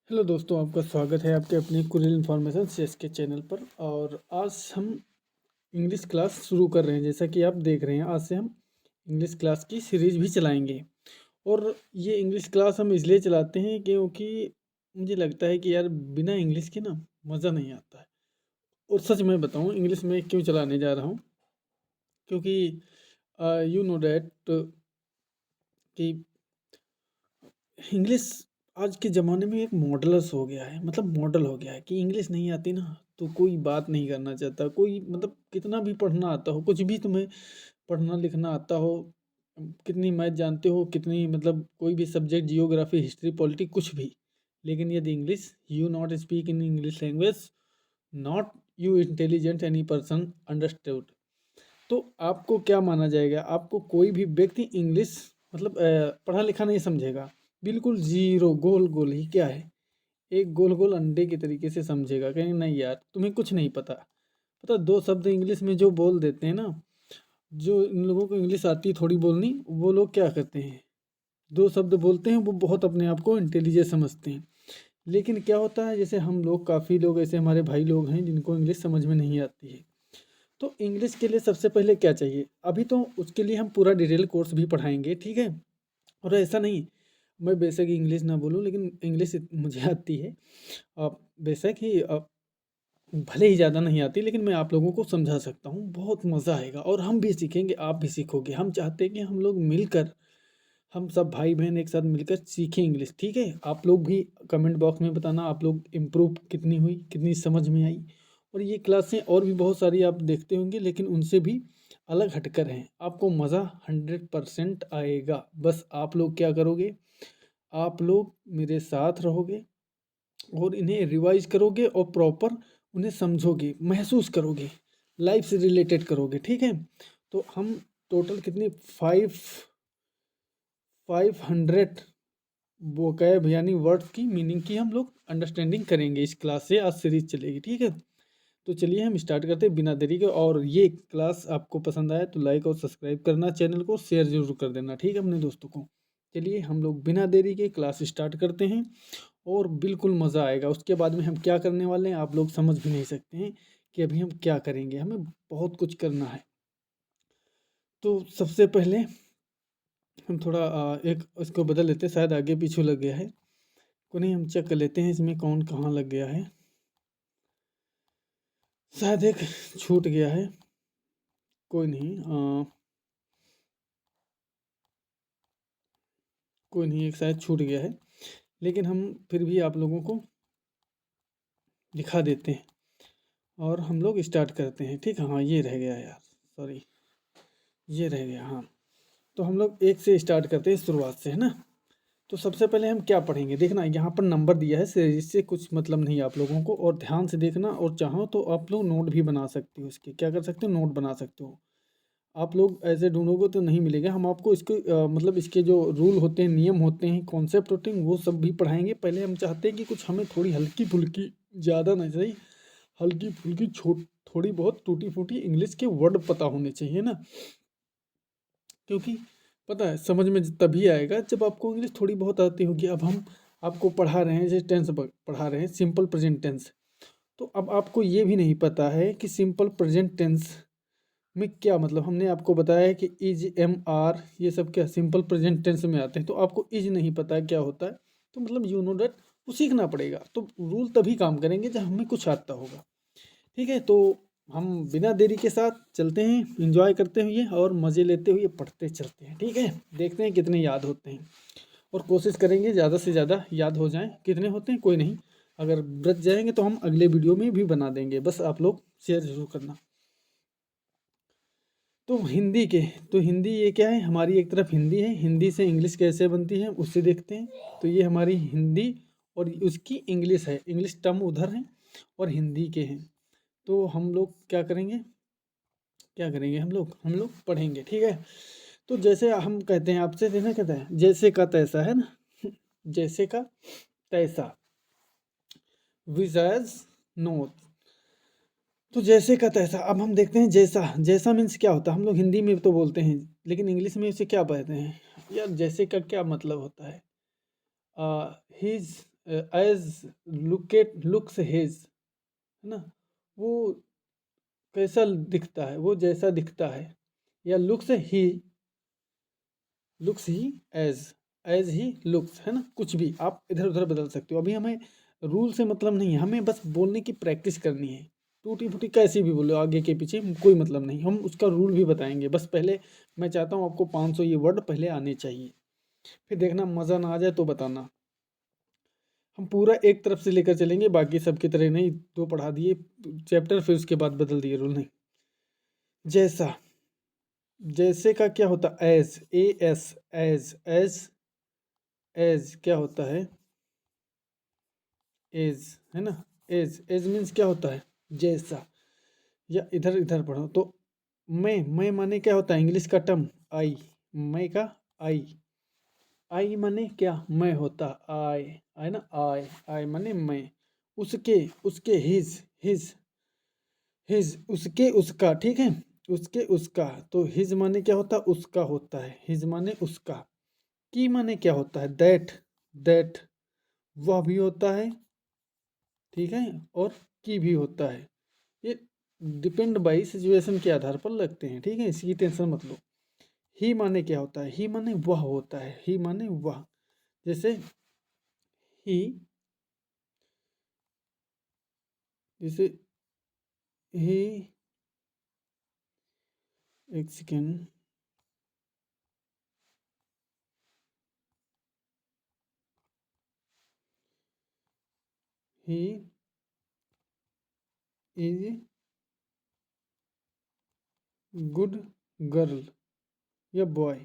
Hello दोस्तों, आपका स्वागत है आपके अपने कुरिल इन्फॉर्मेशन सीएस के चैनल पर। और आज हम इंग्लिश क्लास शुरू कर रहे हैं। जैसा कि आप देख रहे हैं, आज से हम इंग्लिश क्लास की सीरीज भी चलाएंगे। और ये इंग्लिश क्लास हम इसलिए चलाते हैं क्योंकि मुझे लगता है कि यार बिना इंग्लिश के ना मज़ा नहीं आता है। और सच में बताऊँ, इंग्लिश में क्यों चलाने जा रहा हूँ, क्योंकि यू नो डैट कि इंग्लिश आज के ज़माने में एक मॉडलस हो गया है। मतलब मॉडल हो गया है कि इंग्लिश नहीं आती ना तो कोई बात नहीं करना चाहता। कोई मतलब कितना भी पढ़ना आता हो, कुछ भी तुम्हें पढ़ना लिखना आता हो, कितनी मैथ जानते हो, कितनी मतलब कोई भी सब्जेक्ट, जियोग्राफी, हिस्ट्री, पॉलिटिक्स, कुछ भी, लेकिन यदि English you not speak in English language, not you intelligent any person understood, तो आपको क्या माना जाएगा? आपको कोई भी व्यक्ति इंग्लिश मतलब पढ़ा लिखा नहीं समझेगा। बिल्कुल ज़ीरो, गोल गोल ही क्या है, एक गोल गोल अंडे के तरीके से समझेगा। कहेंगे नहीं यार तुम्हें कुछ नहीं पता। पता, दो शब्द इंग्लिश में जो बोल देते हैं ना, जो इन लोगों को इंग्लिश आती है थोड़ी बोलनी, वो लोग क्या करते हैं, दो शब्द बोलते हैं, वो बहुत अपने आप को इंटेलिजेंट समझते हैं। लेकिन क्या होता है, जैसे हम लोग, काफ़ी लोग ऐसे हमारे भाई लोग हैं जिनको इंग्लिश समझ में नहीं आती है। तो इंग्लिश के लिए सबसे पहले क्या चाहिए? अभी तो उसके लिए हम पूरा डिटेल कोर्स भी पढ़ाएँगे, ठीक है? और ऐसा नहीं, मैं बेशक इंग्लिश ना बोलूँ लेकिन इंग्लिश मुझे आती है। बेशक ही भले ही ज़्यादा नहीं आती, लेकिन मैं आप लोगों को समझा सकता हूँ। बहुत मज़ा आएगा और हम भी सीखेंगे, आप भी सीखोगे। हम चाहते हैं कि हम लोग मिलकर, हम सब भाई-बहन एक साथ मिलकर सीखें इंग्लिश, ठीक है? आप लोग भी कमेंट बॉक्स में बताना आप लोग इम्प्रूव कितनी हुई, कितनी समझ में आई। और ये क्लासें और भी बहुत सारी आप देखते होंगे, लेकिन उनसे भी अलग हटकर हैं। आपको मज़ा 100% आएगा। बस आप लोग क्या करोगे, आप लोग मेरे साथ रहोगे और इन्हें रिवाइज़ करोगे और प्रॉपर उन्हें समझोगे, महसूस करोगे, लाइफ़ से रिलेटेड करोगे, ठीक है? तो हम टोटल कितनी 500 वोकैब यानी वर्ड्स की मीनिंग की हम लोग अंडरस्टैंडिंग करेंगे इस क्लास से। आज सीरीज चलेगी, ठीक है? तो चलिए हम स्टार्ट करते हैं बिना देरी के। और ये क्लास आपको पसंद आए तो लाइक और सब्सक्राइब करना, चैनल को शेयर जरूर कर देना, ठीक है, अपने दोस्तों को। चलिए हम लोग बिना देरी के क्लास स्टार्ट करते हैं और बिल्कुल मज़ा आएगा। उसके बाद में हम क्या करने वाले हैं आप लोग समझ भी नहीं सकते हैं कि अभी हम क्या करेंगे। हमें बहुत कुछ करना है। तो सबसे पहले हम थोड़ा एक इसको बदल लेते हैं, शायद आगे पीछे लग गया है। को नहीं, हम चेक कर लेते हैं इसमें कौन कहाँ लग गया है। शायद एक छूट गया है, कोई नहीं, कोई नहीं, एक शायद छूट गया है, लेकिन हम फिर भी आप लोगों को दिखा देते हैं और हम लोग स्टार्ट करते हैं, ठीक है? हाँ, ये रह गया यार, सॉरी, ये रह गया। हाँ, तो हम लोग एक से स्टार्ट करते हैं, शुरुआत से, है ना? तो सबसे पहले हम क्या पढ़ेंगे, देखना यहाँ पर नंबर दिया है, इससे कुछ मतलब नहीं आप लोगों को। और ध्यान से देखना, और चाहो तो आप लोग नोट भी बना सकते हो। इसके क्या कर सकते हो, नोट बना सकते हो। आप लोग ऐसे ढूंढोगे तो नहीं मिलेगा। हम आपको इसको मतलब इसके जो रूल होते हैं, नियम होते हैं, कॉन्सेप्ट होते हैं, वो सब भी पढ़ाएंगे। पहले हम चाहते हैं कि कुछ हमें थोड़ी हल्की फुल्की, ज़्यादा नहीं सही, हल्की फुल्की छोट थोड़ी बहुत टूटी फूटी इंग्लिश के वर्ड पता होने चाहिए ना। क्योंकि पता है, समझ में तभी आएगा जब आपको इंग्लिश थोड़ी बहुत आती होगी। अब हम आपको पढ़ा रहे हैं, जैसे टेंस पढ़ा रहे हैं, सिंपल प्रेजेंट टेंस। तो अब आपको ये भी नहीं पता है कि सिंपल प्रेजेंट टेंस में क्या मतलब। हमने आपको बताया है कि इज, एम, आर, ये सब क्या सिंपल प्रेजेंट टेंस में आते हैं। तो आपको इज नहीं पता है क्या होता है, तो मतलब यू नो डैट वो सीखना पड़ेगा। तो रूल तभी काम करेंगे जब हमें कुछ आता होगा, ठीक है? तो हम बिना देरी के साथ चलते हैं, एंजॉय करते हुए और मज़े लेते हुए पढ़ते चलते हैं, ठीक है? देखते हैं कितने याद होते हैं और कोशिश करेंगे ज़्यादा से ज़्यादा याद हो जाएं। कितने होते हैं कोई नहीं, अगर बच जाएंगे तो हम अगले वीडियो में भी बना देंगे। बस आप लोग शेयर जरूर करना। तो हिंदी के, तो हिंदी ये क्या है, हमारी एक तरफ हिंदी है। हिंदी से इंग्लिश कैसे बनती है उससे देखते हैं। तो ये हमारी हिंदी और उसकी इंग्लिश है। इंग्लिश टर्म उधर है और हिंदी के हैं। तो हम लोग क्या करेंगे, क्या करेंगे, हम लोग पढ़ेंगे, ठीक है? तो जैसे हम कहते हैं, आपसे देखना कहता है जैसे का तैसा, है ना? जैसे का तैसा, विज एज, नो। तो जैसे का तैसा, अब हम देखते हैं जैसा। जैसा मीन्स क्या होता है, हम लोग हिंदी में तो बोलते हैं, लेकिन इंग्लिश में इसे क्या कहते हैं यार? जैसे का क्या मतलब होता है? हिज एज लुक्स हिज, है ना, वो कैसा दिखता है, वो जैसा दिखता है, या लुक्स ही एज ही लुक्स, है ना, कुछ भी आप इधर उधर बदल सकते हो। अभी हमें रूल से मतलब नहीं है, हमें बस बोलने की प्रैक्टिस करनी है। टूटी फूटी कैसी भी बोलो, आगे के पीछे कोई मतलब नहीं, हम उसका रूल भी बताएंगे। बस पहले मैं चाहता हूँ आपको 500 ये वर्ड पहले आने चाहिए, फिर देखना मज़ा ना आ जाए तो बताना। हम पूरा एक तरफ से लेकर चलेंगे, बाकी सबकी तरह नहीं, दो पढ़ा दिए चैप्टर फिर उसके बाद बदल दिए रूल, नहीं। जैसा, जैसे का क्या होता है, एज एज क्या होता है, एज, है ना, एज मीन्स क्या होता है, जैसा। या इधर इधर पढ़ो तो मैं माने क्या होता है, इंग्लिश का टर्म आई, मैं का आई, आई माने क्या, मैं होता, आई, आई ना, आई माने मैं। उसके, उसके हिज उसके उसका, ठीक है, उसके उसका, तो हिज माने क्या होता है, उसका होता है, हिज माने उसका। की माने क्या होता है, दैट वह भी होता है, ठीक है, और की भी होता है। ये डिपेंड बाई सिचुएशन के आधार पर लगते हैं, ठीक है, इसकी टेंशन मत लो। ही माने क्या होता है, ही माने वह होता है, ही माने वह। जैसे ही, जैसे ही, एक second, he is good girl या बॉय,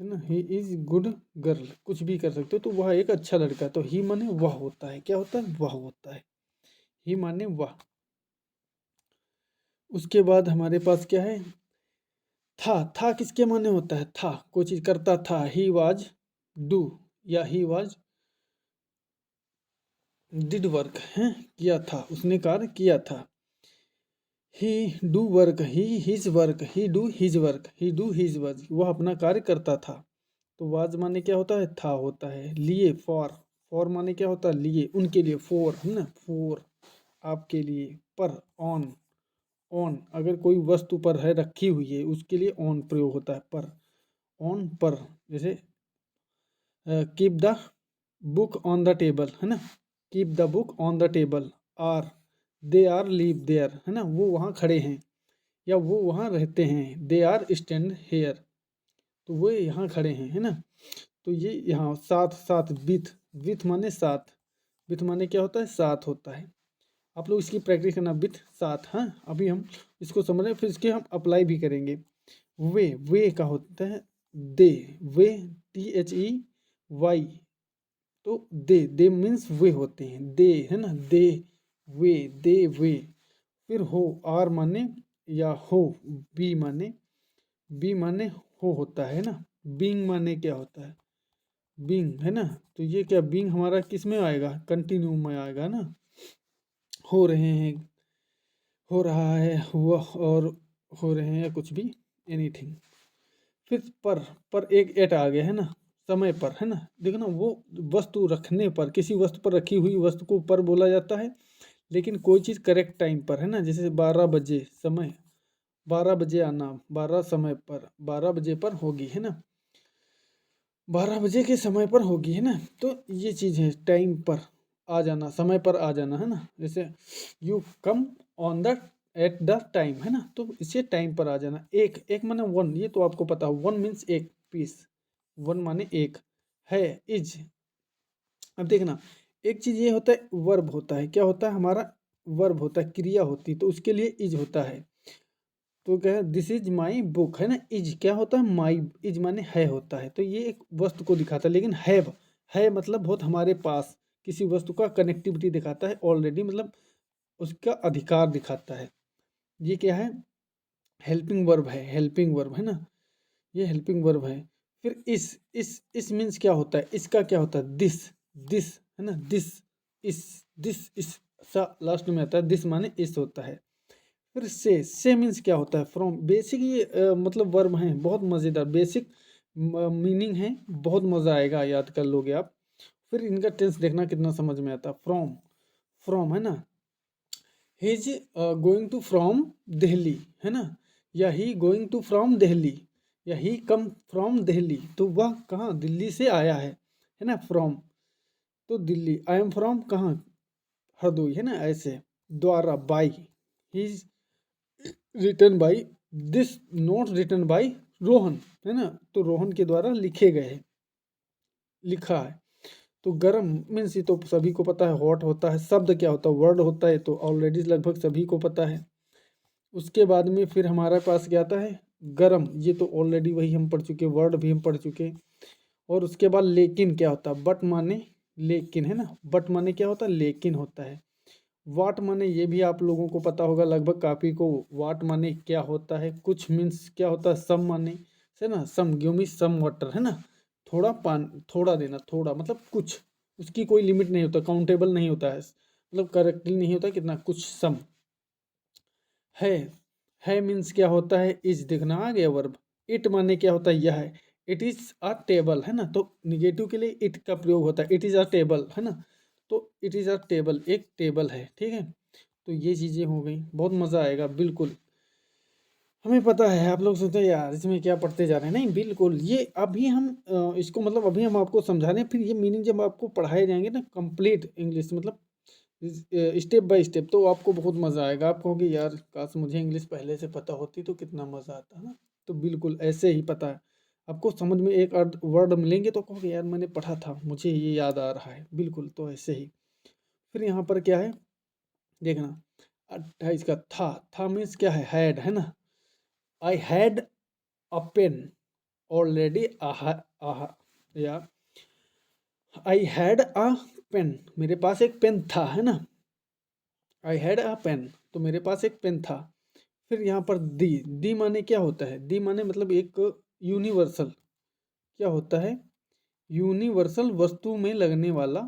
है ना, ही इज गुड गर्ल, कुछ भी कर सकते हो, तो वह एक अच्छा लड़का। तो ही माने वह होता है, क्या होता है, वह होता है, ही माने वह। उसके बाद हमारे पास क्या है, था किसके माने होता है, था कोई चीज करता था, ही वाज डू, या ही वाज डिड वर्क, है, किया था, उसने कार्य किया था। ही do work, he his work, he do his work, he do his work, वह अपना कार्य करता था। तो वाज माने क्या होता है, था होता है। लिए, फॉर माने क्या होता है, लिए, उनके लिए, फोर, है ना, फोर आपके लिए। पर, ऑन अगर कोई वस्तु पर है, रखी हुई है, उसके लिए ऑन प्रयोग होता है, पर, ऑन पर। जैसे keep the book on the table, है ना, keep the book on the table. Are, they are live there, है ना, वो वहाँ खड़े हैं या वो वहाँ रहते हैं। दे आर स्टैंड हेयर, तो वो यहाँ खड़े हैं, है ना। तो ये यहाँ साथ, साथ विथ माने साथ, विथ माने क्या होता है, साथ होता है। आप लोग इसकी प्रैक्टिस करना, विथ साथ। हाँ, अभी हम इसको समझ रहे हैं, फिर इसके हम अप्लाई भी करेंगे। वे का होता है दे, वे, THEY, तो दे मीन्स वे होते हैं, दे, है ना, दे वे। फिर हो, आर माने या हो, बी माने, हो होता है ना। बींग माने क्या होता है, बींग, है ना, तो ये क्या, बींग हमारा किस में आएगा, कंटिन्यू में आएगा ना। हो रहे हैं, हो रहा है, हुआ, और हो रहे हैं, या कुछ भी, एनीथिंग। फिर पर एक एट आ गया, है ना, समय पर, है ना, देखो ना, वो वस्तु रखने पर, किसी वस्तु पर रखी हुई वस्तु को पर बोला जाता है। लेकिन कोई चीज़ करेक्ट टाइम पर, है ना, जैसे 12 बजे समय, 12 बजे आना, 12 समय पर, 12 बजे पर होगी, है ना, 12 बजे के समय पर होगी, है ना। तो ये चीज़ है, टाइम पर आ जाना, समय पर आ जाना, है ना। जैसे you come on the at the time, है ना, तो इसे टाइम पर आ जाना। एक माने वन, ये तो आपको पता हो, वन मीन्स एक पीस, वन माने एक, है, इज। अब देखना, एक चीज़ ये होता है, वर्ब होता है, क्या होता है हमारा, वर्ब होता है, क्रिया होती है, तो उसके लिए इज होता है। तो क्या है, दिस इज माई बुक, है ना, इज क्या होता है, माई, इज माने है होता है, तो ये एक वस्तु को दिखाता है। लेकिन है मतलब बहुत हमारे पास, किसी वस्तु का कनेक्टिविटी दिखाता है, ऑलरेडी मतलब उसका अधिकार दिखाता है। ये क्या है, हेल्पिंग वर्ब है, हेल्पिंग वर्ब, है ना, ये हेल्पिंग वर्ब है। फिर इस मीन्स क्या होता है, इसका क्या होता है, दिस, है ना, दिस सा लास्ट में आता है, दिस माने इस होता है। फिर से मीन्स क्या होता है, फ्रॉम, बेसिक ये मतलब वर्ब हैं, बहुत मज़ेदार बेसिक मीनिंग है, बहुत मज़ा आएगा, याद कर लोगे आप। फिर इनका टेंस देखना कितना समझ में आता है। फ्रॉम, फ्रॉम है ना, he is going to from Delhi है ना, या he going to from Delhi, या ही कम फ्रॉम दिल्ली, तो वह कहाँ दिल्ली से आया है ना, फ्रॉम तो दिल्ली। आई एम फ्रॉम कहाँ, हरदोई है ना, ऐसे। द्वारा, by, he is written by, this note written by Rohan है ना, तो रोहन के द्वारा लिखे गए हैं, लिखा है। तो गरम मीन्स ये तो सभी को पता है, हॉट होता है। शब्द क्या होता है, वर्ड होता है, तो ऑलरेडी लगभग सभी को पता है। उसके बाद में फिर हमारे पास क्या आता है, गरम, ये तो ऑलरेडी वही हम पढ़ चुके, वर्ड भी हम पढ़ चुके। और उसके बाद लेकिन क्या होता है, बट माने लेकिन है ना, बट माने क्या होता है, लेकिन होता है। वाट माने ये भी आप लोगों को पता होगा लगभग काफी को, वाट माने क्या होता है। कुछ मीन्स क्या होता है, सम माने है ना, सम गिव मी सम वाटर है ना, थोड़ा पानी, थोड़ा देना, थोड़ा मतलब कुछ, उसकी कोई लिमिट नहीं होता, काउंटेबल नहीं होता है, मतलब करेक्टली नहीं होता कितना, कुछ सम। है, है मीन्स क्या होता है, इज, देखना आ गया वर्ब। इट माने क्या होता है, यह है। इट इज अ टेबल है ना, तो निगेटिव के लिए इट का प्रयोग होता है, इट इज अ टेबल है ना, तो इट इज अ टेबल, एक टेबल है, ठीक है। तो ये चीजें हो गई, बहुत मजा आएगा बिल्कुल। हमें पता है आप लोग सोचते हैं यार इसमें क्या पढ़ते जा रहे हैं, नहीं बिल्कुल, ये अभी हम इसको मतलब अभी हम आपको समझा रहे हैं, फिर ये मीनिंग जब आपको पढ़ाए जाएंगे ना कंप्लीट इंग्लिश, मतलब स्टेप बाय स्टेप, तो आपको बहुत मज़ा आएगा। आप कहोगे यार काश मुझे इंग्लिश पहले से पता होती तो कितना मज़ा आता है ना। तो बिल्कुल ऐसे ही पता है आपको, समझ में एक अर्थ वर्ड मिलेंगे तो कहोगे यार मैंने पढ़ा था, मुझे ये याद आ रहा है, बिल्कुल तो ऐसे ही। फिर यहाँ पर क्या है देखना, 28 का था मीन्स क्या है, हैड है ना। I had a pen already, आहा आहा, या आई हैड अ पेन, मेरे पास एक पेन था है ना, आई हैड अ पेन, तो मेरे पास एक पेन था। फिर यहाँ पर दी माने क्या होता है, दी माने मतलब एक यूनिवर्सल, क्या होता है, यूनिवर्सल वस्तु में लगने वाला,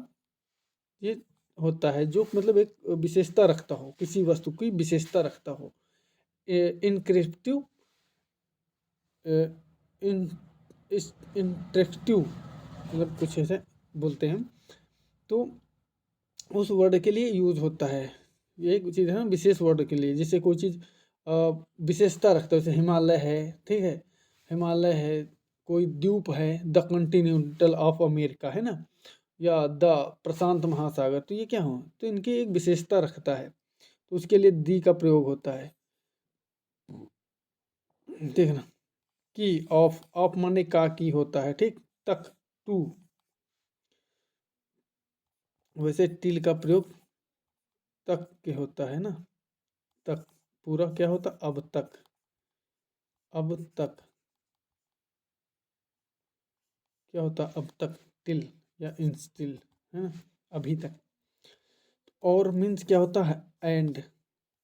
ये होता है जो मतलब एक विशेषता रखता हो, किसी वस्तु की विशेषता रखता हो। इनक्रिप्टिव, इन इंटरेक्टिव, मतलब कुछ ऐसे बोलते हैं, तो उस वर्ड के लिए यूज होता है। ये एक चीज़ है ना विशेष वर्ड के लिए, जैसे कोई चीज़ विशेषता रखता है, जैसे हिमालय है, ठीक है, हिमालय है, कोई द्वीप है, द कॉन्टिनेंटल ऑफ अमेरिका है ना, या द प्रशांत महासागर, तो ये क्या हो, तो इनकी एक विशेषता रखता है, तो उसके लिए दी का प्रयोग होता है। देखना, की, ऑफ माने का की होता है, ठीक, तक, टू, वैसे टिल का प्रयोग तक के होता है ना, तक, पूरा क्या होता, अब तक, अब तक क्या होता, अब तक, टिल या इंस्टिल है ना, अभी तक। और मीन्स क्या होता है, एंड,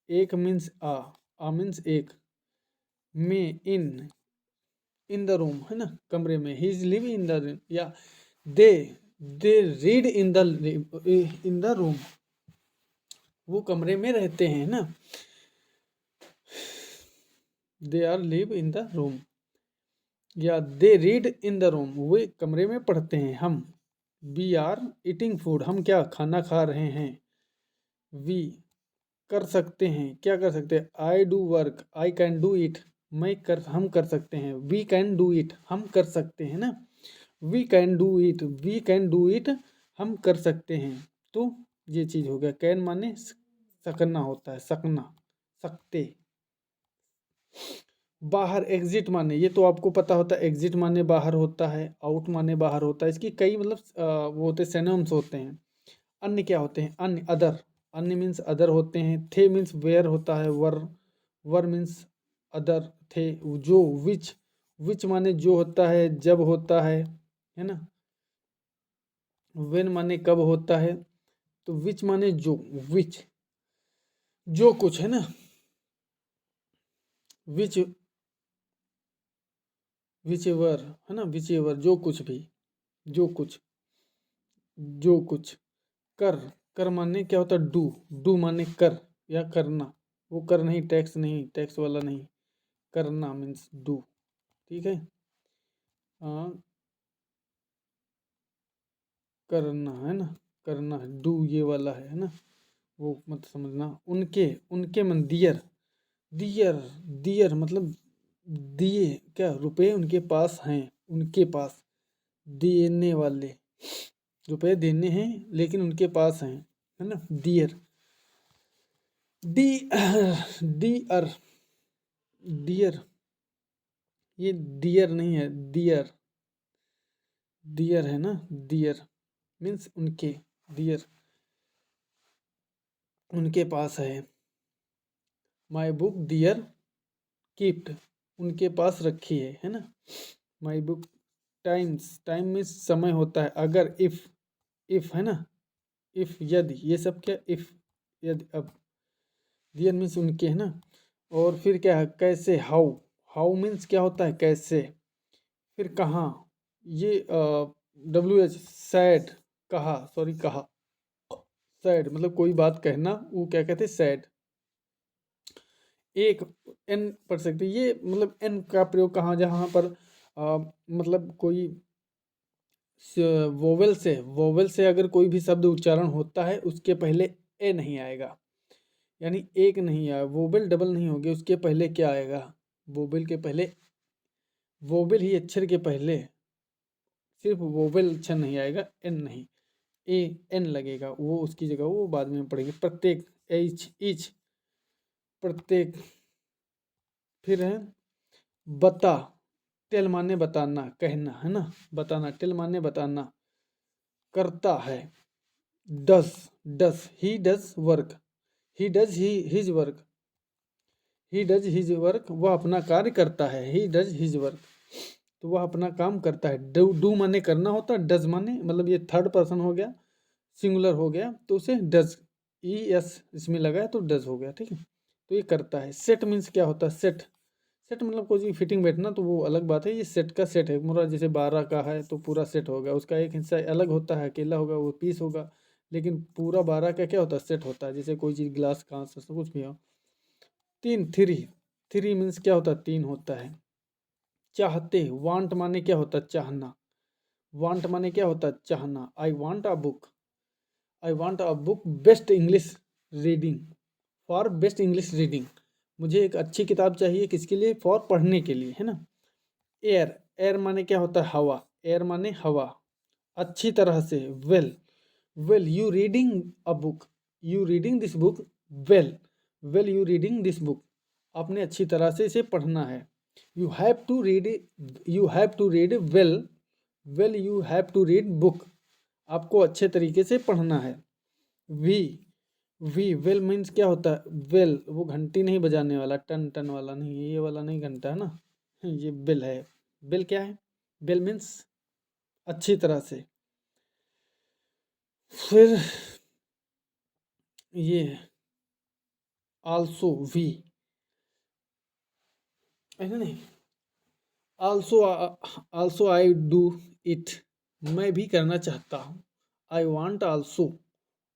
एक मीन्स आ मीन्स एक, में, इन द रूम है ना, कमरे में, he is live in the room, या they they read in the room, वो कमरे में रहते हैं ना, they are live in the room, या they read in the room, वे कमरे में पढ़ते हैं। हम, वी आर ईटिंग फूड, हम क्या खाना खा रहे हैं। वी, कर सकते हैं, क्या कर सकते हैं, I do work, I can do it, हम कर सकते हैं। वी कैन डू इट, हम कर सकते हैं ना, we can do it, we can do it, हम कर सकते हैं। तो ये चीज हो गया, कैन माने सकना होता है, सकना, सकते। बाहर, एग्जिट माने, ये तो आपको पता होता है, एग्जिट माने बाहर होता है, आउट माने बाहर होता है, इसकी कई मतलब वो होते हैं, सिनोनिम्स होते हैं। अन्य क्या होते हैं, अन्य, अदर, अन्य मीन्स अदर होते हैं। थे मीन्स वेयर होता है, वर मीन्स अदर, थे। जो, विच माने जो होता है, जब होता है ना। वेन माने कब होता है, तो विच माने जो, विच, जो कुछ है ना, विच, विच एवर है ना, विच एवर जो कुछ भी, जो कुछ, जो कुछ। कर, कर माने क्या होता है, डू माने कर या करना, वो कर नहीं, टैक्स नहीं, टैक्स वाला नहीं, करना मीन्स डू, ठीक है। हाँ, करना है ना, करना है, डू ये वाला है ना, वो मत समझना। उनके, उनके मन दियर, दियर, दियर मतलब दिए क्या, रुपए उनके पास हैं, उनके पास, देने वाले, रुपए देने हैं लेकिन उनके पास हैं, है ना, दियर, डी डियर, डियर, ये डियर नहीं है, डियर, डियर है ना, डियर मीन्स उनके, डियर उनके पास है। माई बुक डियर कीप्ड, उनके पास रखी है ना। My book, times, time means समय होता है, अगर, इफ है ना, इफ यदि, ये सब क्या, इफ यदि, अब, डियर मीन्स उनके, है ना। और फिर क्या है, कैसे, हाउ, हाउ मीन्स क्या होता है, कैसे। फिर कहाँ, ये WH, सैड, कहा, सॉरी कहा, सैड मतलब कोई बात कहना, वो क्या कहते हैं, सैड। एक एन पढ़ सकते हैं, ये मतलब एन का प्रयोग कहाँ, जहाँ पर मतलब कोई वोवेल से, वोवेल से अगर कोई भी शब्द उच्चारण होता है उसके पहले ए नहीं आएगा, यानी एक नहीं आया, वोवेल डबल नहीं होगी, उसके पहले क्या आएगा, वोवेल के पहले, वोवेल ही अक्षर के पहले, सिर्फ वोवेल अक्षर नहीं आएगा, एन नहीं, ए एन लगेगा, वो उसकी जगह वो बाद में पढ़ेंगे। प्रत्येक, एच इच, प्रत्येक। फिर है बता, टेल माने बताना, कहना, है ना, बताना, टेल माने बताना, करता है, does, does he does work, he does he his work, he does his work, वह अपना कार्य करता है, ही डज हिज वर्क, तो वह अपना काम करता है। डू, डू माने करना होता है, डज माने मतलब ये थर्ड पर्सन हो गया, सिंगुलर हो गया, तो उसे डज, ई एस इसमें लगा है तो डज हो गया, ठीक है। तो ये करता है। सेट मीन्स क्या होता है, सेट, सेट मतलब कोई चीज़ फिटिंग बैठना, तो वो अलग बात है, ये सेट का सेट है पूरा, जैसे 12 का है तो पूरा सेट होगा, उसका एक हिस्सा अलग होता है, अकेला होगा वो पीस होगा, लेकिन पूरा 12 का क्या होता है, सेट होता है, जैसे कोई चीज़ ग्लास कांच सब कुछ भी हो। तीन, थ्री, थ्री मीन्स क्या होता है, तीन होता है। चाहते, वांट माने क्या होता है, चाहना, वांट माने क्या होता है, चाहना। I want a book, I want a book best English reading, for best English reading, मुझे एक अच्छी किताब चाहिए, किसके लिए, फॉर पढ़ने के लिए, है ना। एयर, एयर माने क्या होता है, हवा, एयर माने हवा, अच्छी तरह से, well, well you reading a book, you reading this book well, well you reading this book, आपने अच्छी तरह से इसे पढ़ना है। You have to read, you have to read well, well you have to read book, आपको अच्छे तरीके से पढ़ना है। वी, वी, वेल मीन्स क्या होता है, वेल वो घंटी नहीं बजाने वाला, टन टन वाला नहीं, ये वाला नहीं घंटा है ना, ये बेल है। बेल क्या है, बेल मीन्स अच्छी तरह से। फिर ये आल्सो, वी, ऐसा नहीं, also, also I do it, मैं भी करना चाहता हूँ। I want also,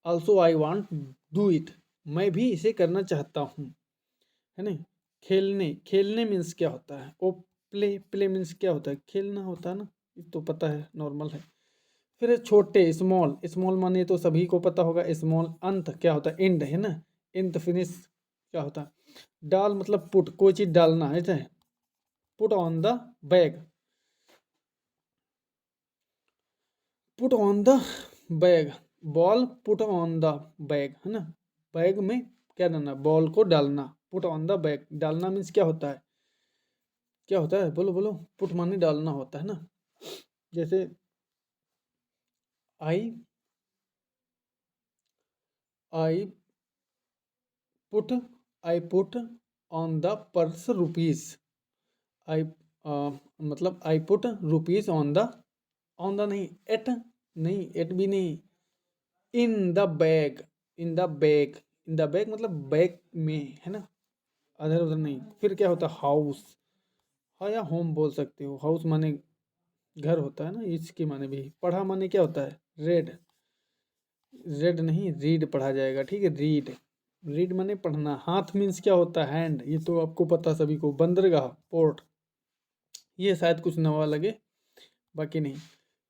also I want do it, मैं भी इसे करना चाहता हूँ, है ना। खेलने, खेलने मीन्स क्या होता है, ओ प्ले, प्ले मीन्स क्या होता है, खेलना होता है ना, ये तो पता है, नॉर्मल है। फिर है छोटे, स्मॉल, स्मॉल माने तो सभी को पता होगा, स्मॉल, अंत क्या होता है, एंड है ना, एंड फिनिश क्या होता है। डाल मतलब पुट, कोई चीज डालना है, put on the bag, put on the bag, ball put on the bag, है ना, बैग में क्या डालना, बॉल को डालना, पुट ऑन द बैग, डालना मीन्स क्या होता है, क्या होता है, बोलो बोलो, पुट माने डालना होता है ना। जैसे I, I put, I put on the purse rupees, I मतलब I put rupees on the नहीं, एट नहीं, एट भी नहीं, in the bag, in the bag, in the bag मतलब बैग में, है ना, अधर उधर नहीं। फिर क्या होता है, हाउस, हाँ या होम बोल सकते हो, हाउस माने घर होता है ना, इसके माने भी। पढ़ा माने क्या होता है, रेड, रेड नहीं रीड पढ़ा जाएगा, ठीक है, रीड, रीड माने पढ़ना। हाथ मीन्स क्या होता है, हैंड, ये तो आपको पता सभी को। बंदरगाह, पोर्ट, ये शायद कुछ नवा लगे, बाकी नहीं।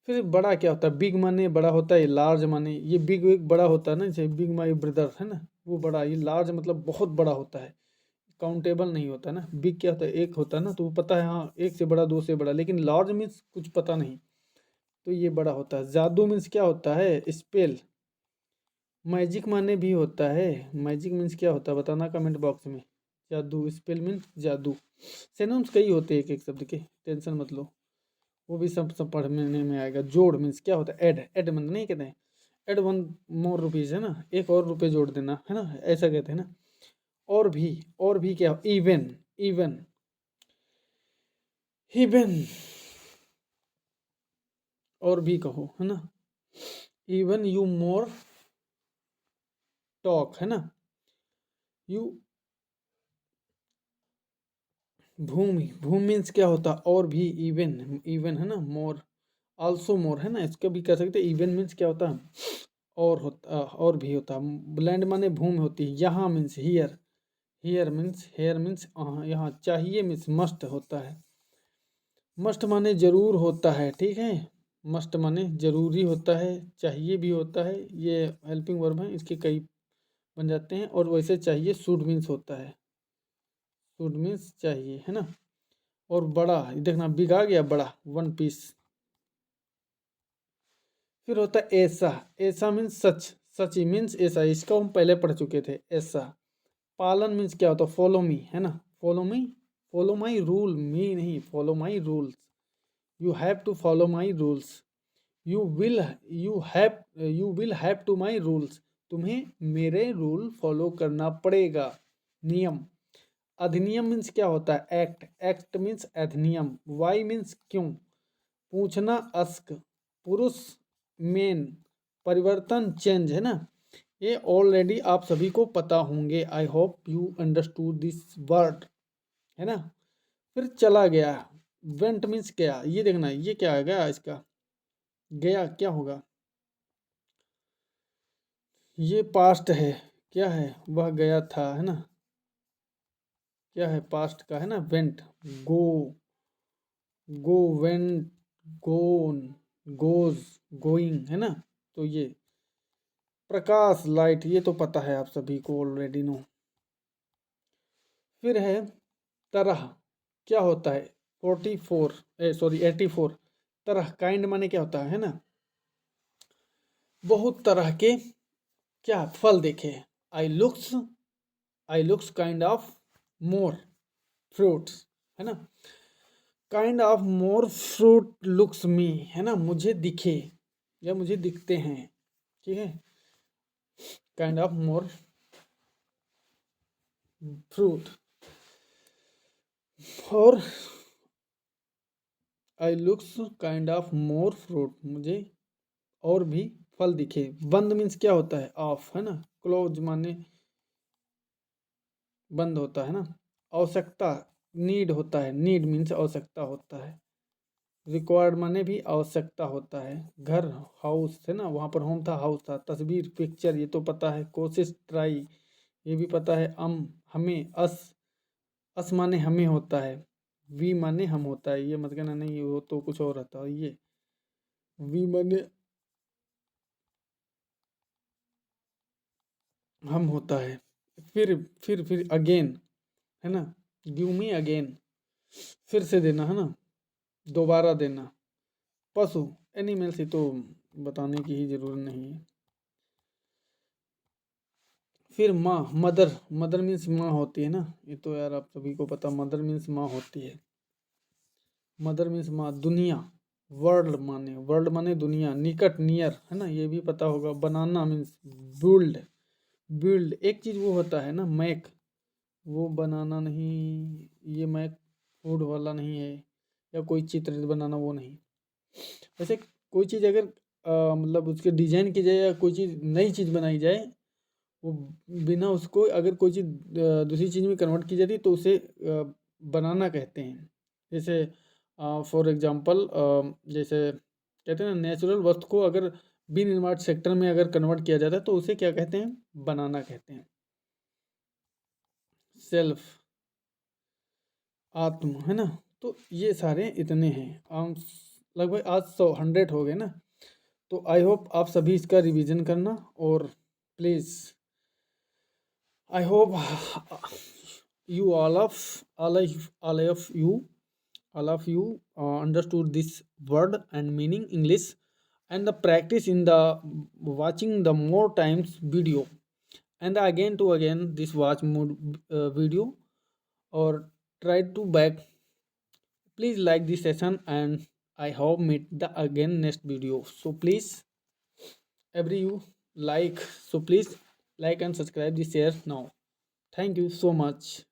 फिर बड़ा क्या होता है, बिग माने बड़ा होता है, लार्ज माने ये बिग एक बड़ा होता है ना, जैसे बिग माई ब्रदर है ना, वो बड़ा, ये लार्ज मतलब बहुत बड़ा होता है, काउंटेबल नहीं होता ना। बिग क्या होता है, एक होता है ना, तो वो पता है हाँ एक से बड़ा, दो से बड़ा, लेकिन लार्ज मीन्स कुछ पता नहीं, तो ये बड़ा होता है। जादू मीन्स क्या होता है, स्पेल। मैजिक माने भी होता है, मैजिक मीन्स क्या होता है बताना कमेंट बॉक्स में। जादू स्पेल मीन्स जादू। सिनोनिम्स कई होते हैं एक एक शब्द के, टेंशन मत लो, वो भी सब पढ़ने में आएगा। जोड़ मीन्स क्या होता है, ऐड, ऐड मतलब नहीं कहते हैं ऐड वन मोर रुपीज है ना, एक और रुपये जोड़ देना है ना, ऐसा कहते हैं ना। और भी क्या, इवन, इवन, इवन, और भी कहो है ना, इवन यू मोर टॉक है ना, यू, भूमि, भूमि मीन्स क्या होता है, और भी, इवन, इवन है ना, मोर, आल्सो मोर है ना, इसका भी कह सकते हैं। इवन मीन्स क्या होता है, और होता, और भी होता है। लैंड माने भूमि होती है। यहाँ means here, here means, hair means यहाँ। चाहिए मीन्स मस्ट होता है, मस्ट माने जरूर होता है, ठीक है, मस्ट माने जरूरी होता है, चाहिए भी होता है, ये हेल्पिंग वर्ब है, इसके कई बन जाते हैं। और वैसे चाहिए शुड मीन्स होता है, शुड मीन्स चाहिए है ना। और बड़ा, देखना बिग आ गया, बड़ा, वन पीस। फिर होता है ऐसा, ऐसा मीन्स सच, सच ही मीन्स ऐसा, इसको हम पहले पढ़ चुके थे, ऐसा। पालन मीन्स क्या होता है, फॉलो मी है ना, follow me, follow my rule, me नहीं, follow my rules, you have to follow my rules, you will, you will have to my rules, तुम्हें मेरे रूल फॉलो करना पड़ेगा। नियम, अधिनियम मीन्स क्या होता है, एक्ट, एक्ट मीन्स अधिनियम। वाई मीन्स क्यों, पूछना, अस्क, पुरुष, मेन, परिवर्तन, चेंज है ना। ये ऑलरेडी आप सभी को पता होंगे, I hope you understood this word है ना। फिर चला गया, वेंट मीन्स क्या, ये देखना ये क्या आ गया इसका, गया क्या होगा, ये पास्ट है, क्या है, वह गया था है ना, क्या है पास्ट का है ना, वेंट, गो, गो, वेंट, गोन, गोज, गोइंग है ना। तो ये प्रकाश, लाइट, ये तो पता है आप सभी को, ऑलरेडी नो। फिर है तरह, क्या होता है, 44, सॉरी 84, तरह, काइंड माने क्या होता है ना, बहुत तरह के क्या फल देखे। I looks, I looks kind of more fruits है ना, kind of more fruit looks me है ना, मुझे दिखे या मुझे दिखते हैं, ठीक है, काइंड ऑफ मोर फ्रूट। और I looks kind of more fruit, मुझे और भी फल दिखे। बंद मीन्स क्या होता है, ऑफ है ना, क्लोज माने बंद होता है ना। आवश्यकता, नीड होता है, नीड मीन्स आवश्यकता होता है। रिक्वायर्ड माने भी आवश्यकता होता है। घर, हाउस है ना, वहाँ पर होम था, हाउस था। तस्वीर, पिक्चर, ये तो पता है। कोशिश, ट्राई, ये भी पता है। हमें, अस माने हमें होता है। वी माने हम होता है, ये मत कहना नहीं वो तो कुछ और रहता है। ये वी माने हम होता है। फिर अगेन है ना, गिव मी अगेन, फिर से देना है ना, दोबारा देना। पशु, एनिमल्स, ये तो बताने की ही जरूरत नहीं है। फिर माँ, मदर, मदर मीन्स माँ होती है ना, ये तो यार आप सभी को पता, मदर मीन्स माँ होती है, मदर मीन्स माँ। दुनिया, वर्ल्ड माने दुनिया। निकट, नियर है ना, ये भी पता होगा। बनाना मीन्स बिल्ड, बिल्ड एक चीज़ वो होता है ना, मैक, वो बनाना नहीं, ये मैक फूड वाला नहीं है, या कोई चित्र बनाना वो नहीं। वैसे कोई चीज़ अगर मतलब उसके डिजाइन की जाए या कोई चीज़ नई चीज़ बनाई जाए, वो बिना उसको अगर कोई चीज़ दूसरी चीज़ में कन्वर्ट की जाती है तो उसे बनाना कहते हैं। जैसे फॉर एग्जांपल, जैसे कहते हैं ना, नेचुरल वस्तु को अगर विनिर्माण सेक्टर में अगर कन्वर्ट किया जाता है तो उसे क्या कहते हैं, बनाना कहते हैं। सेल्फ, आत्म है ना। तो ये सारे इतने हैं। लगभग आज 100 हो गए ना। तो आई होप आप सभी इसका रिवीजन करना, और please I hope you all of you understood this word and meaning English, and the practice in the watching the more times video, and again to again this watch mode video, or try to back. Please like this session, and I hope meet the again next video. So please every you like, so please like and subscribe this share now. Thank you so much.